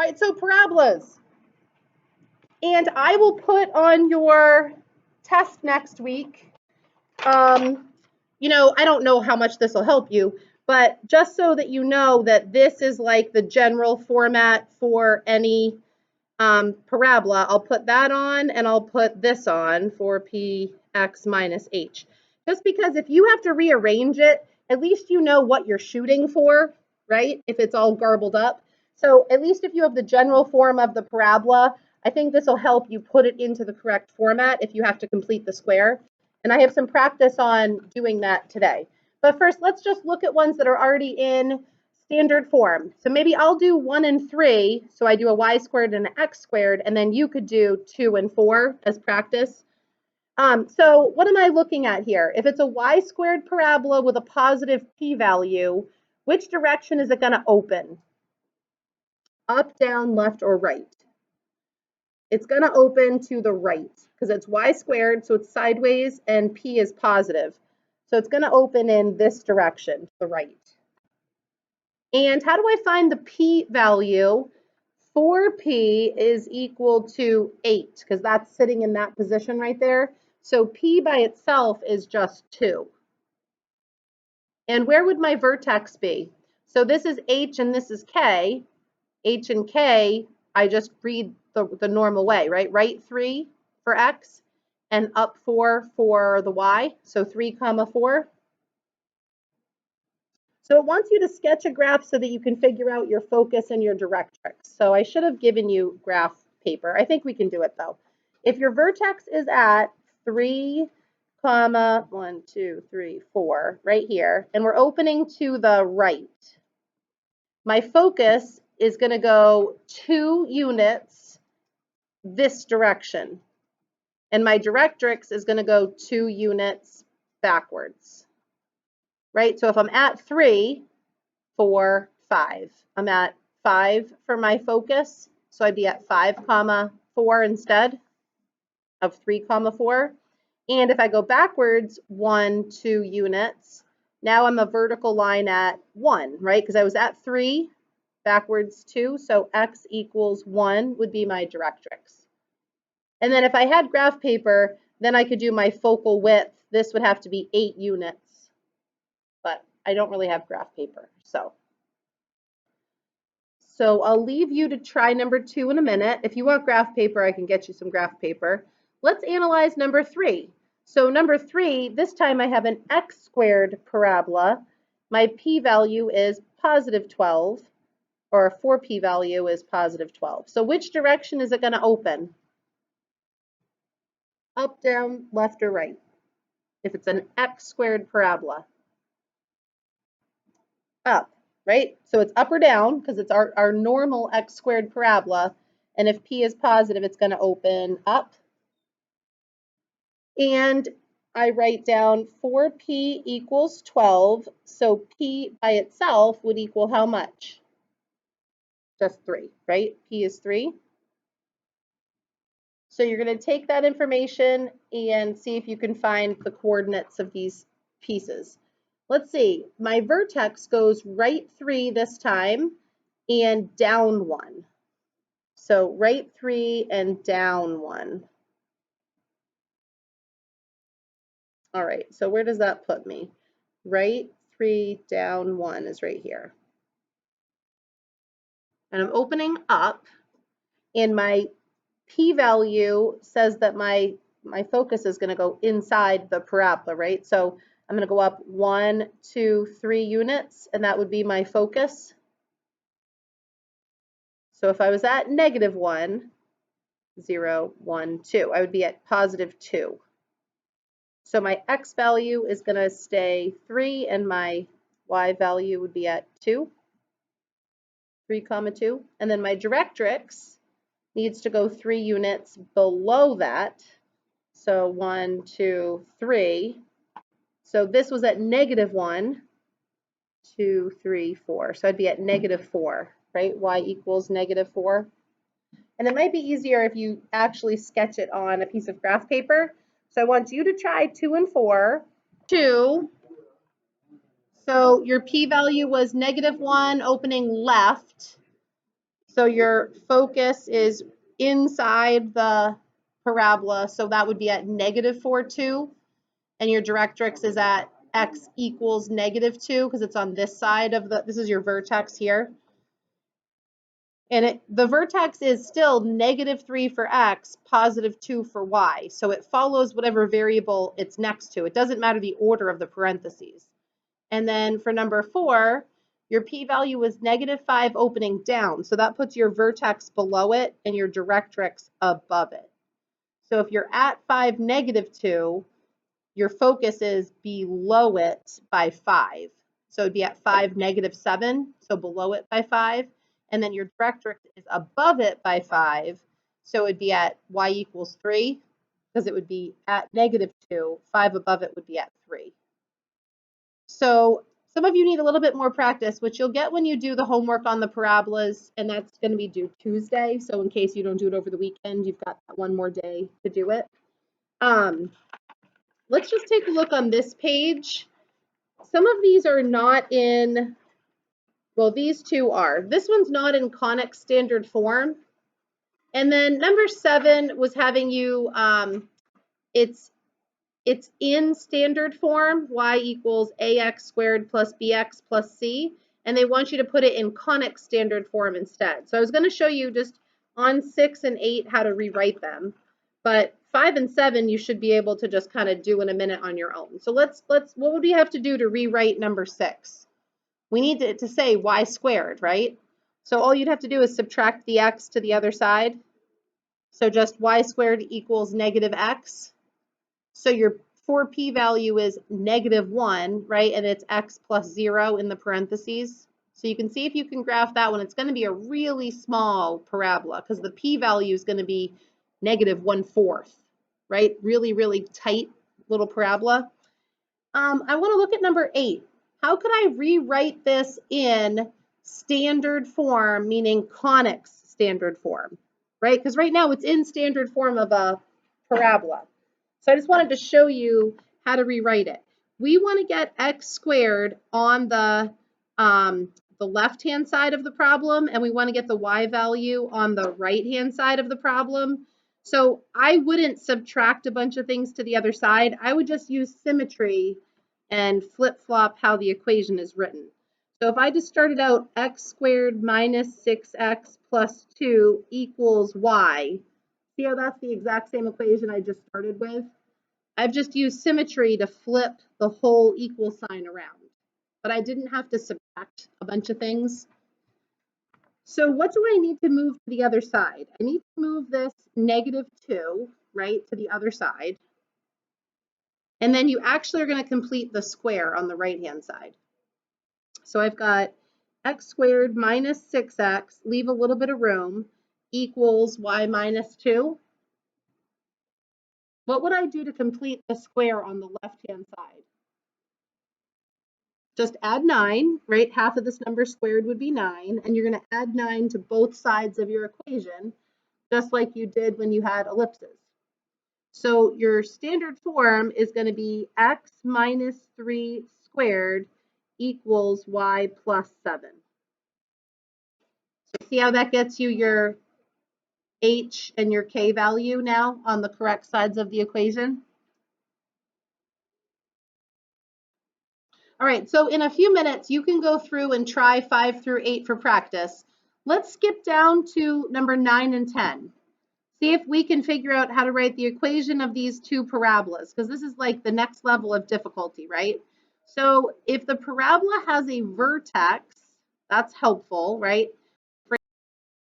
All right, so parabolas. And I will put on your test next week. You know, I don't know how much this will help you, but just so that you know that this is like the general format for any parabola, I'll put that on and I'll put this on for px minus h. Just because if you have to rearrange it, at least you know what you're shooting for, right? If it's all garbled up. So at least if you have the general form of the parabola, I think this will help you put it into the correct format if you have to complete the square. And I have some practice on doing that today. But first, let's just look at ones that are already in standard form. So maybe I'll do 1 and 3. So I do a y squared and an x squared, and then you could do 2 and 4 as practice. So what am I looking at here? If it's a y squared parabola with a positive p-value, which direction is it going to open? Up, down, left, or right? It's going to open to the right because it's y squared, so it's sideways, and p is positive. So it's going to open in this direction, to the right. And how do I find the p-value? 4p is equal to 8 because that's sitting in that position right there. So p by itself is just 2. And where would my vertex be? So this is h and this is k. H and k, I just read the normal way, right? Right 3 for x and up 4 for the y. So 3 comma 4. So it wants you to sketch a graph so that you can figure out your focus and your directrix. So I should have given you graph paper. I think we can do it though. If your vertex is at 3 comma 1 2 3 4 right here, and we're opening to the right, my focus is going to go 2 units this direction, and my directrix is going to go 2 units backwards, right? So if I'm at 3, 4, 5, I'm at 5 for my focus, so I'd be at 5 comma 4 instead of 3 comma 4. And if I go backwards 1 2 units, now I'm a vertical line at 1, right? Because I was at 3, backwards 2, so x equals 1 would be my directrix. And then if I had graph paper, then I could do my focal width. This would have to be 8 units, but I don't really have graph paper. So I'll leave you to try number 2 in a minute. If you want graph paper, I can get you some graph paper. Let's analyze number 3. So number 3, this time I have an x squared parabola. My p-value is positive 12. Or 4p value is positive 12. So which direction is it going to open? Up, down, left, or right? If it's an x squared parabola. Up, right? So it's up or down because it's our normal x squared parabola. And if p is positive, it's going to open up. And I write down 4p equals 12. So p by itself would equal how much? Just 3, right? P is 3. So you're going to take that information and see if you can find the coordinates of these pieces. Let's see, my vertex goes right 3 this time and down 1. So right 3 and down 1. All right, so where does that put me? Right 3, down 1 is right here. And I'm opening up, and my p-value says that my focus is going to go inside the parabola, right? So I'm going to go up 1, 2, 3 units, and that would be my focus. So if I was at negative 1, 0, 1, 2, I would be at positive 2. So my x value is going to stay 3, and my y value would be at 2, 3 comma 2. And then my directrix needs to go 3 units below that. So 1, 2, 3. So this was at negative 1, 2, 3, 4. So I'd be at negative 4, right? Y equals negative 4. And it might be easier if you actually sketch it on a piece of graph paper. So I want you to try 2 and 4. 2. So your p-value was negative 1 opening left. So your focus is inside the parabola, so that would be at -4, 2, and your directrix is at x equals -2 because it's on this side of this is your vertex here. And the vertex is still -3 for x, +2 for y. So it follows whatever variable it's next to. It doesn't matter the order of the parentheses. And then for number 4, your p-value was -5 opening down. So that puts your vertex below it and your directrix above it. So if you're at 5, -2, your focus is below it by 5. So it'd be at 5, -7, so below it by 5. And then your directrix is above it by 5. So it'd be at y equals 3, because it would be at -2. 5 above it would be at 3. So some of you need a little bit more practice, which you'll get when you do the homework on the parabolas, and that's going to be due Tuesday. So in case you don't do it over the weekend, you've got one more day to do it. Let's just take a look on this page. Some of these are not in, well, these two are. This one's not in conic standard form. And then number 7 was having you, it's in standard form, y equals ax squared plus bx plus c, and they want you to put it in conic standard form instead. So I was going to show you just on 6 and 8 how to rewrite them, but 5 and 7 you should be able to just kind of do in a minute on your own. So let's what would we have to do to rewrite number 6? We need to say y squared, right? So all you'd have to do is subtract the x to the other side. So just y squared equals -x. So your 4p value is -1, right? And it's x plus 0 in the parentheses. So you can see if you can graph that one, it's going to be a really small parabola because the p value is going to be -1/4, right? Really, really tight little parabola. I want to look at number 8. How could I rewrite this in standard form, meaning conic standard form, right? Because right now it's in standard form of a parabola. So I just wanted to show you how to rewrite it. We want to get x squared on the left-hand side of the problem, and we want to get the y value on the right-hand side of the problem. So I wouldn't subtract a bunch of things to the other side. I would just use symmetry and flip-flop how the equation is written. So if I just started out x squared minus 6x plus 2 equals y, see how that's the exact same equation I just started with? I've just used symmetry to flip the whole equal sign around, but I didn't have to subtract a bunch of things. So what do I need to move to the other side? I need to move this -2, right, to the other side. And then you actually are going to complete the square on the right-hand side. So I've got x squared minus 6x, leave a little bit of room, equals y minus 2. What would I do to complete the square on the left-hand side? Just add 9, right? Half of this number squared would be 9, and you're going to add 9 to both sides of your equation, just like you did when you had ellipses. So your standard form is going to be x minus 3 squared equals y plus 7. So see how that gets you your h and your k value now on the correct sides of the equation? All right, so in a few minutes, you can go through and try 5 through 8 for practice. Let's skip down to number 9 and 10. See if we can figure out how to write the equation of these two parabolas, because this is like the next level of difficulty, right? So if the parabola has a vertex, that's helpful, right?